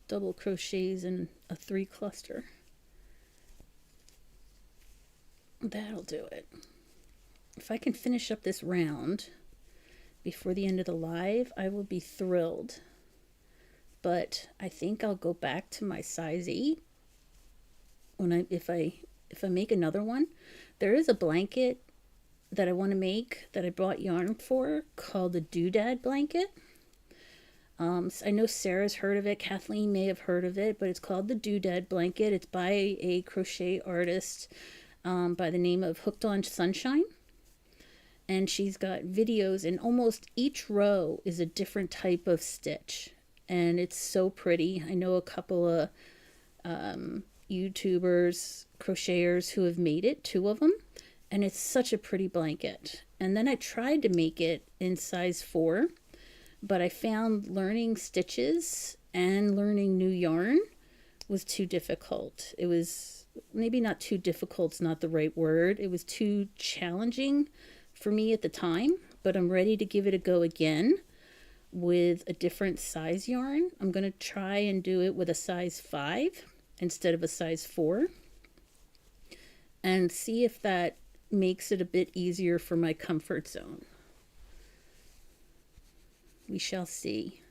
double crochets in a 3 cluster. That'll do it. If I can finish up this round before the end of the live, I will be thrilled. But I think I'll go back to my size 8 if I make another one. There is a blanket that I want to make that I bought yarn for called the Doodad blanket. I know Sarah's heard of it. Kathleen may have heard of it, but it's called the Doodad blanket. It's by a crochet artist by the name of Hooked on Sunshine. And she's got videos, and almost each row is a different type of stitch. And it's so pretty. I know a couple of YouTubers, crocheters who have made it, 2 of them. And it's such a pretty blanket. And then I tried to make it in size 4. But I found learning stitches and learning new yarn was too difficult. It was maybe not too difficult, it's not the right word. It was too challenging for me at the time, but I'm ready to give it a go again with a different size yarn. I'm going to try and do it with a size 5 instead of a size 4 and see if that makes it a bit easier for my comfort zone. We shall see.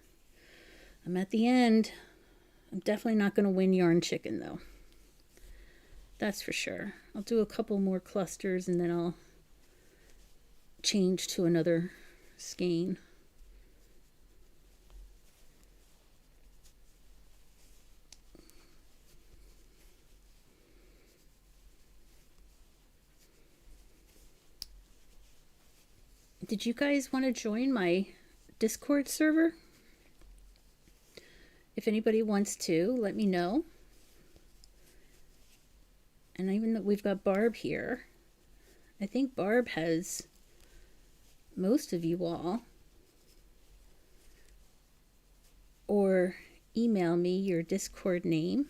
I'm at the end. I'm definitely not going to win Yarn Chicken, though. That's for sure. I'll do a couple more clusters and then I'll change to another skein. Did you guys want to join my Discord server? If anybody wants to, let me know. And even though we've got Barb here, I think Barb has most of you all. Or email me your Discord name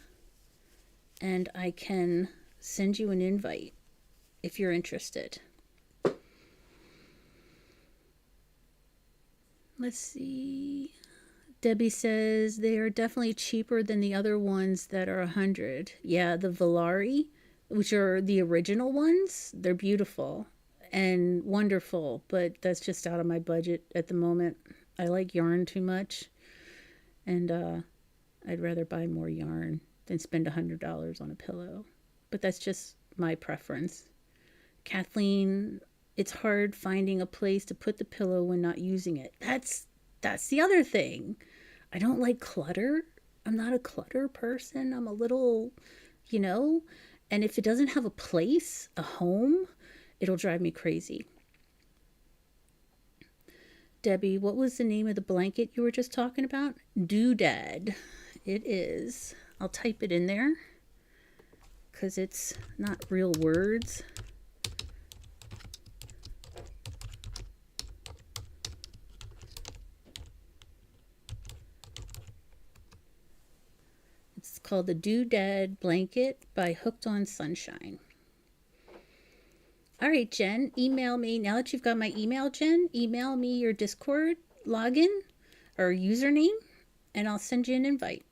and I can send you an invite if you're interested. Let's see. Debbie says they are definitely cheaper than the other ones that are 100. Yeah, the Volari, which are the original ones, they're beautiful and wonderful, but that's just out of my budget at the moment. I like yarn too much, and I'd rather buy more yarn than spend $100 on a pillow. But that's just my preference. Kathleen, it's hard finding a place to put the pillow when not using it. That's the other thing. I don't like clutter. I'm not a clutter person. I'm a little, and if it doesn't have a place, a home, it'll drive me crazy. Debbie, what was the name of the blanket you were just talking about? Doodad. It is. I'll type it in there because it's not real words. It's called the Doodad Blanket by Hooked on Sunshine. All right, Jen, email me. Now that you've got my email, Jen, email me your Discord login or username, and I'll send you an invite.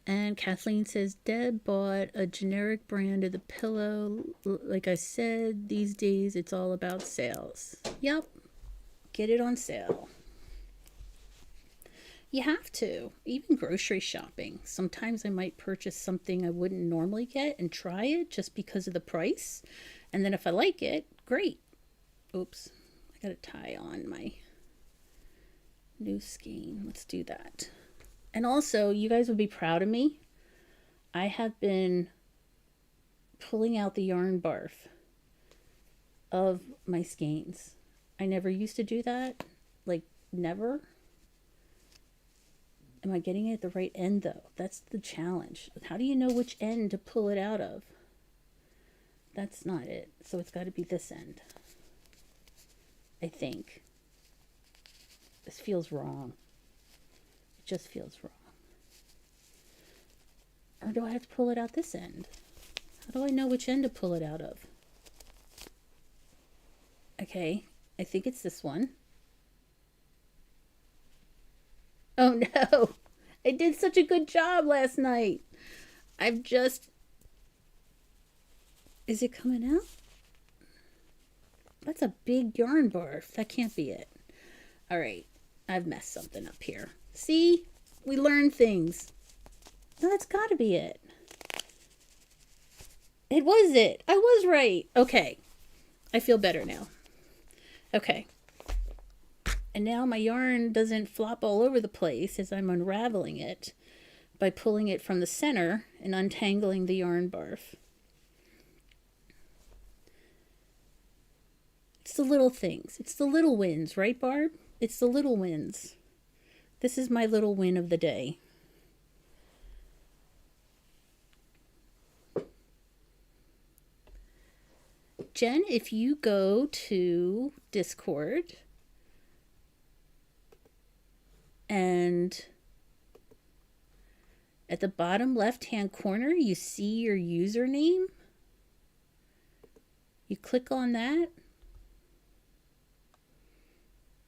And Kathleen says, Deb bought a generic brand of the pillow. Like I said, these days it's all about sales. Yep, get it on sale. You have to. Even grocery shopping. Sometimes I might purchase something I wouldn't normally get and try it just because of the price. And then if I like it, great. Oops. I got a tie on my new skein. Let's do that. And also, you guys would be proud of me. I have been pulling out the yarn barf of my skeins. I never used to do that. Like, never. Am I getting it at the right end, though? That's the challenge. How do you know which end to pull it out of? That's not it. So it's got to be this end. I think. This feels wrong. It just feels wrong. Or do I have to pull it out this end? How do I know which end to pull it out of? Okay, I think it's this one. Oh no, I did such a good job last night. I've just... Is it coming out? That's a big yarn barf. That can't be it. All right, I've messed something up here. See? We learn things. No, that's got to be it. It was it. I was right. Okay, I feel better now. Okay. And now my yarn doesn't flop all over the place as I'm unraveling it by pulling it from the center and untangling the yarn barf. It's the little things. It's the little wins, right, Barb? It's the little wins. This is my little win of the day. Jen, if you go to Discord and at the bottom left-hand corner, you see your username. You click on that,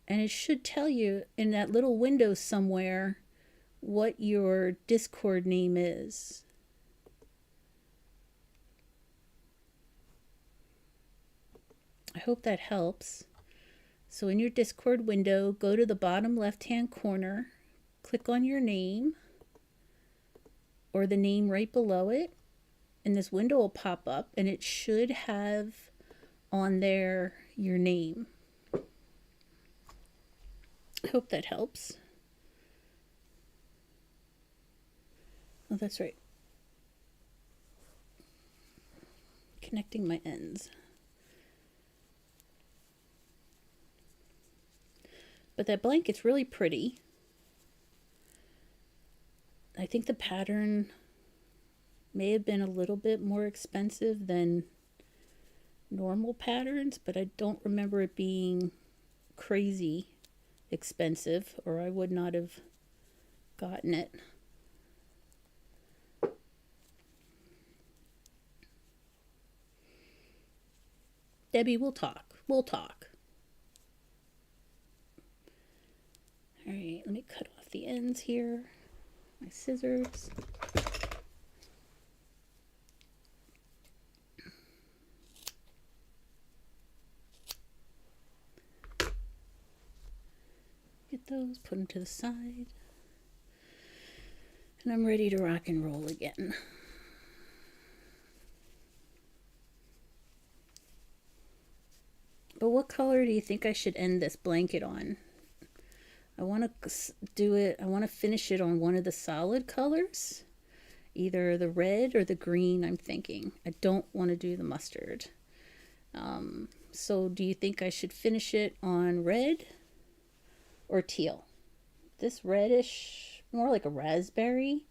and it should tell you in that little window somewhere what your Discord name is. I hope that helps. So in your Discord window, go to the bottom left-hand corner, click on your name or the name right below it, and this window will pop up and it should have on there your name. I hope that helps. Oh, that's right. Connecting my ends. But that blanket's really pretty. I think the pattern may have been a little bit more expensive than normal patterns, but I don't remember it being crazy expensive, or I would not have gotten it. Debbie, we'll talk. We'll talk. All right, let me cut off the ends here. My scissors. Get those, put them to the side. And I'm ready to rock and roll again. But what color do you think I should end this blanket on? I want to do it, I want to finish it on one of the solid colors. Either the red or the green, I'm thinking. I don't want to do the mustard. So do you think I should finish it on red or teal? This reddish, more like a raspberry,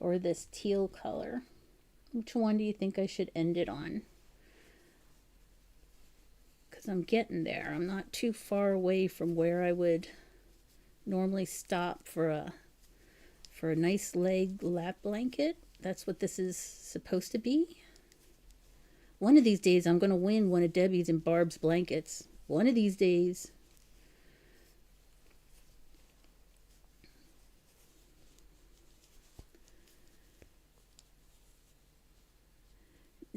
or this teal color? Which one do you think I should end it on? Because I'm getting there. I'm not too far away from where I would normally stop for a nice leg lap blanket. That's what this is supposed to be. One of these days I'm going to win one of Debbie's and Barb's blankets. One of these days.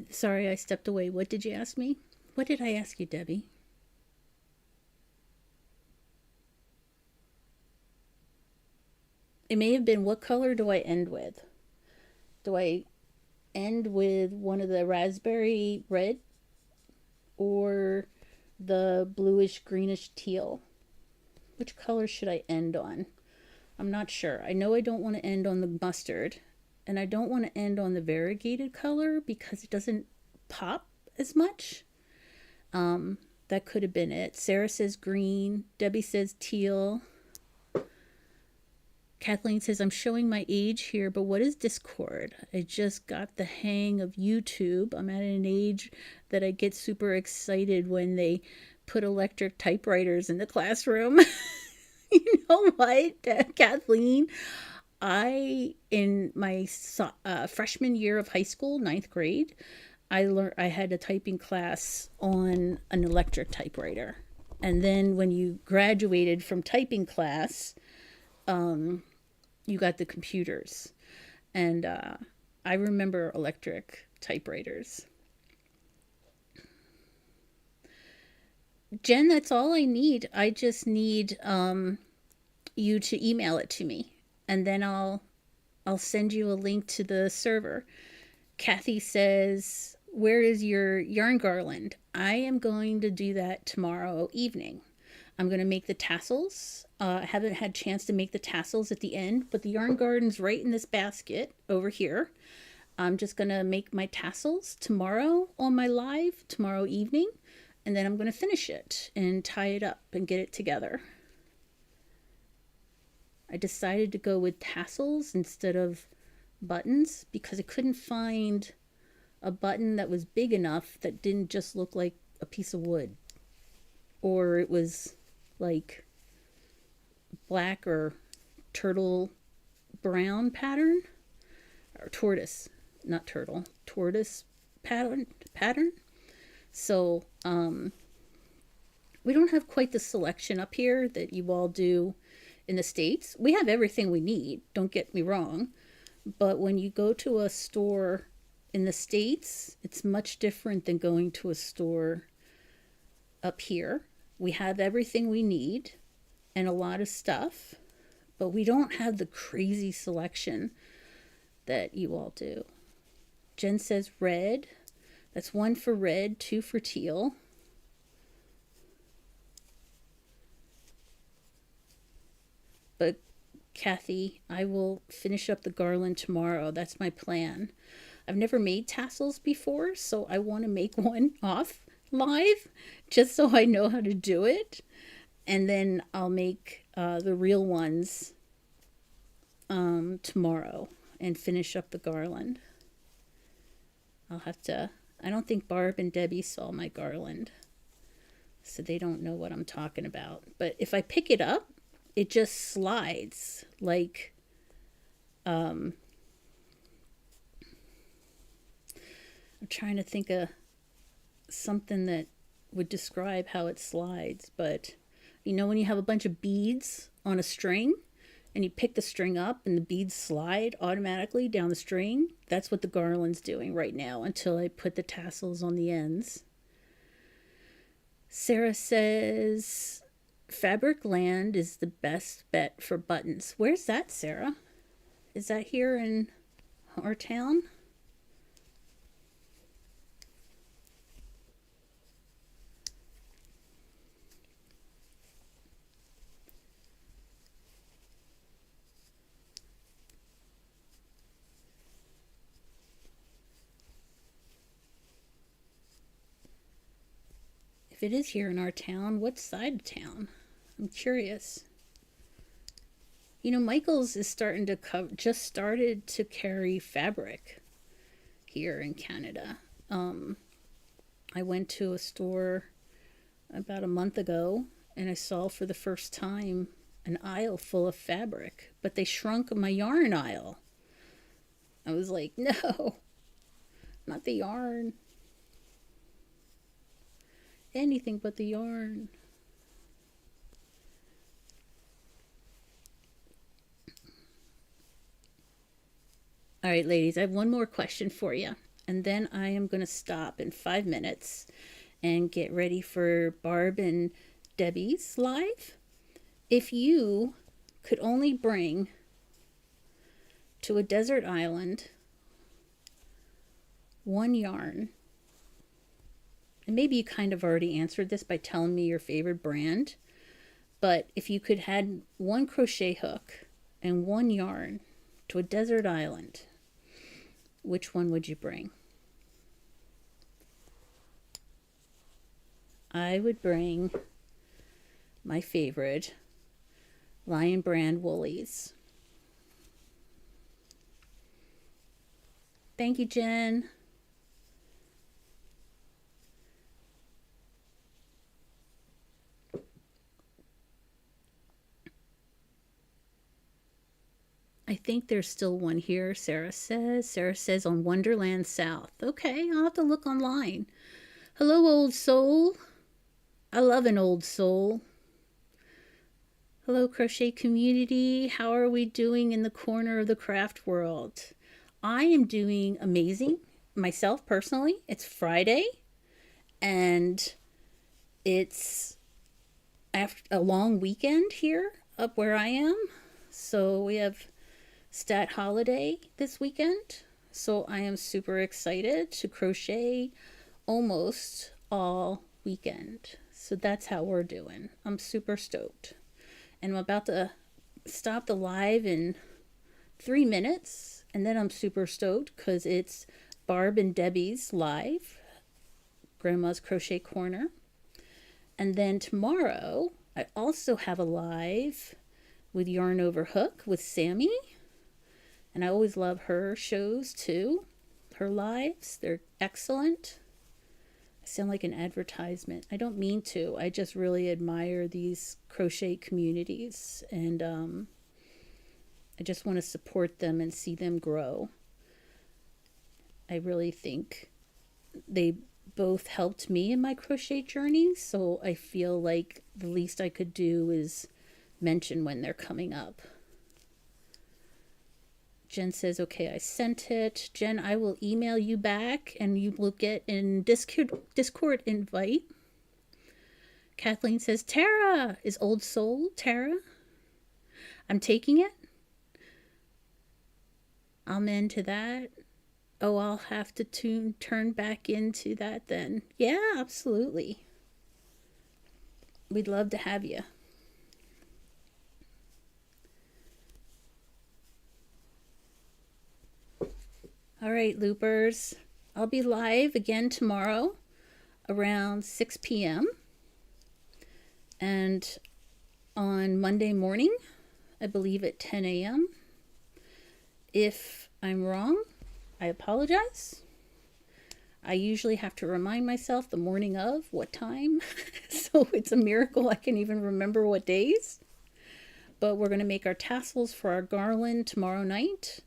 Sorry, I stepped away. What did you ask me? What did I ask you, Debbie? It may have been, what color do I end with? Do I end with one of the raspberry red or the bluish greenish teal? Which color should I end on? I'm not sure. I know I don't want to end on the mustard, and I don't want to end on the variegated color because it doesn't pop as much. That could have been it. Sarah says green. Debbie says teal. Kathleen says, I'm showing my age here, but what is Discord? I just got the hang of YouTube. I'm at an age that I get super excited when they put electric typewriters in the classroom. You know what, Kathleen? In my freshman year of high school, ninth grade, I had a typing class on an electric typewriter. And then when you graduated from typing class, you got the computers. And I remember electric typewriters. Jen, that's all I need. I just need you to email it to me, and then I'll send you a link to the server. Kathy says, where is your yarn garland? I am going to do that tomorrow evening. I'm going to make the tassels. I haven't had a chance to make the tassels at the end, but the yarn garland's right in this basket over here. I'm just going to make my tassels tomorrow on my live, tomorrow evening, and then I'm going to finish it and tie it up and get it together. I decided to go with tassels instead of buttons because I couldn't find a button that was big enough that didn't just look like a piece of wood, or it was like black or turtle brown pattern, or tortoise, not turtle, tortoise pattern. So we don't have quite the selection up here that you all do in the States. We have everything we need, don't get me wrong, but when you go to a store in the States, it's much different than going to a store up here. We have everything we need and a lot of stuff, but we don't have the crazy selection that you all do. Jen says red. That's 1 for red, 2 for teal. But Kathy, I will finish up the garland tomorrow. That's my plan. I've never made tassels before, so I want to make one off live just so I know how to do it. And then I'll make the real ones tomorrow and finish up the garland. I'll have to, I don't think Barb and Debbie saw my garland, so they don't know what I'm talking about. But if I pick it up, it just slides like I'm trying to think of something that would describe how it slides, but you know when you have a bunch of beads on a string and you pick the string up and the beads slide automatically down the string? That's what the garland's doing right now until I put the tassels on the ends. Sarah says Fabric Land is the best bet for buttons. Where's that, Sarah? Is that here in our town? If it is here in our town, what side of town? I'm curious. You know, Michael's is starting to just started to carry fabric here in Canada. I went to a store about a month ago and I saw for the first time an aisle full of fabric, but they shrunk my yarn aisle. I was like, no, not the yarn. Anything but the yarn. All right, ladies, I have one more question for you, and then I am going to stop in 5 minutes and get ready for Barb and Debbie's live. If you could only bring to a desert island, one yarn. And maybe you kind of already answered this by telling me your favorite brand, but if you could add one crochet hook and one yarn to a desert island, which one would you bring? I would bring my favorite Lion Brand woolies. Thank you, Jen. I think there's still one here, Sarah says. Sarah says on Wonderland South. Okay, I'll have to look online. Hello, old soul. I love an old soul. Hello, crochet community. How are we doing in the corner of the craft world? I am doing amazing myself personally. It's Friday and it's after a long weekend here up where I am. So we have stat holiday this weekend. So I am super excited to crochet almost all weekend. So that's how we're doing. I'm super stoked. And I'm about to stop the live in 3 minutes. And then I'm super stoked because it's Barb and Debbie's live, Grandma's Crochet Corner. And then tomorrow, I also have a live with Yarn Over Hook with Sammy. And I always love her shows too. Her lives, they're excellent. I sound like an advertisement. I don't mean to. I just really admire these crochet communities. And I just want to support them and see them grow. I really think they both helped me in my crochet journey, so I feel like the least I could do is mention when they're coming up. Jen says, okay, I sent it. Jen, I will email you back and you will get in Discord invite. Kathleen says, Tara is old soul. Tara, I'm taking it. I'm into that. Oh, I'll have to turn back into that then. Yeah, absolutely. We'd love to have you. All right, loopers. I'll be live again tomorrow around 6 p.m. And on Monday morning, I believe at 10 a.m. If I'm wrong, I apologize. I usually have to remind myself the morning of what time. So it's a miracle I can even remember what days. But we're going to make our tassels for our garland tomorrow night.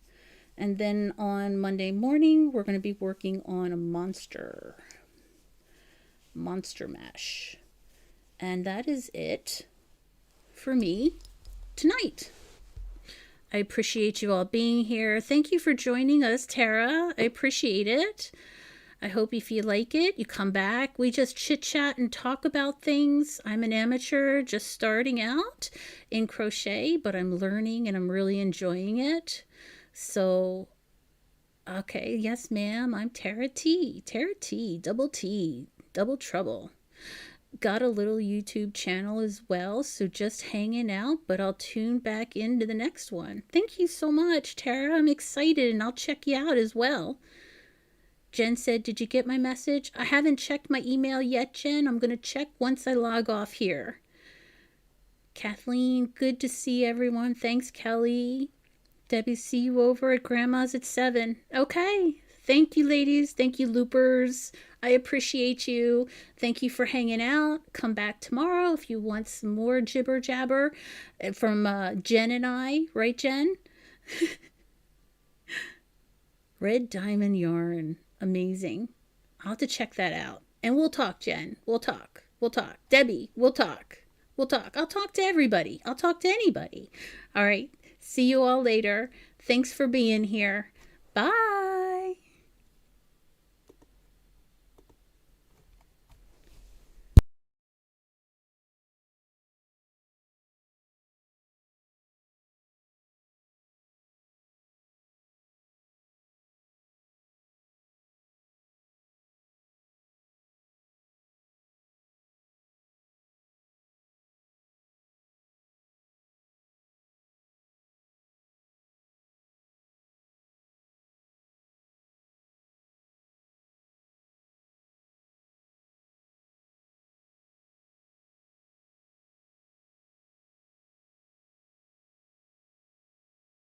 And then on Monday morning, we're going to be working on a monster mash. And that is it for me tonight. I appreciate you all being here. Thank you for joining us, Tara. I appreciate it. I hope if you like it, you come back. We just chit-chat and talk about things. I'm an amateur just starting out in crochet, but I'm learning and I'm really enjoying it. So, okay, yes, ma'am. I'm Tara T. Tara T, double trouble. Got a little YouTube channel as well, so just hanging out, but I'll tune back into the next one. Thank you so much, Tara. I'm excited, and I'll check you out as well. Jen said, did you get my message? I haven't checked my email yet, Jen. I'm going to check once I log off here. Kathleen, good to see everyone. Thanks, Kelly. Debbie, see you over at Grandma's at 7. Okay. Thank you, ladies. Thank you, loopers. I appreciate you. Thank you for hanging out. Come back tomorrow if you want some more jibber jabber from Jen and I. Right, Jen? Red Diamond Yarn. Amazing. I'll have to check that out. And we'll talk, Jen. We'll talk. Debbie, we'll talk. I'll talk to everybody. I'll talk to anybody. All right. See you all later. Thanks for being here. Bye.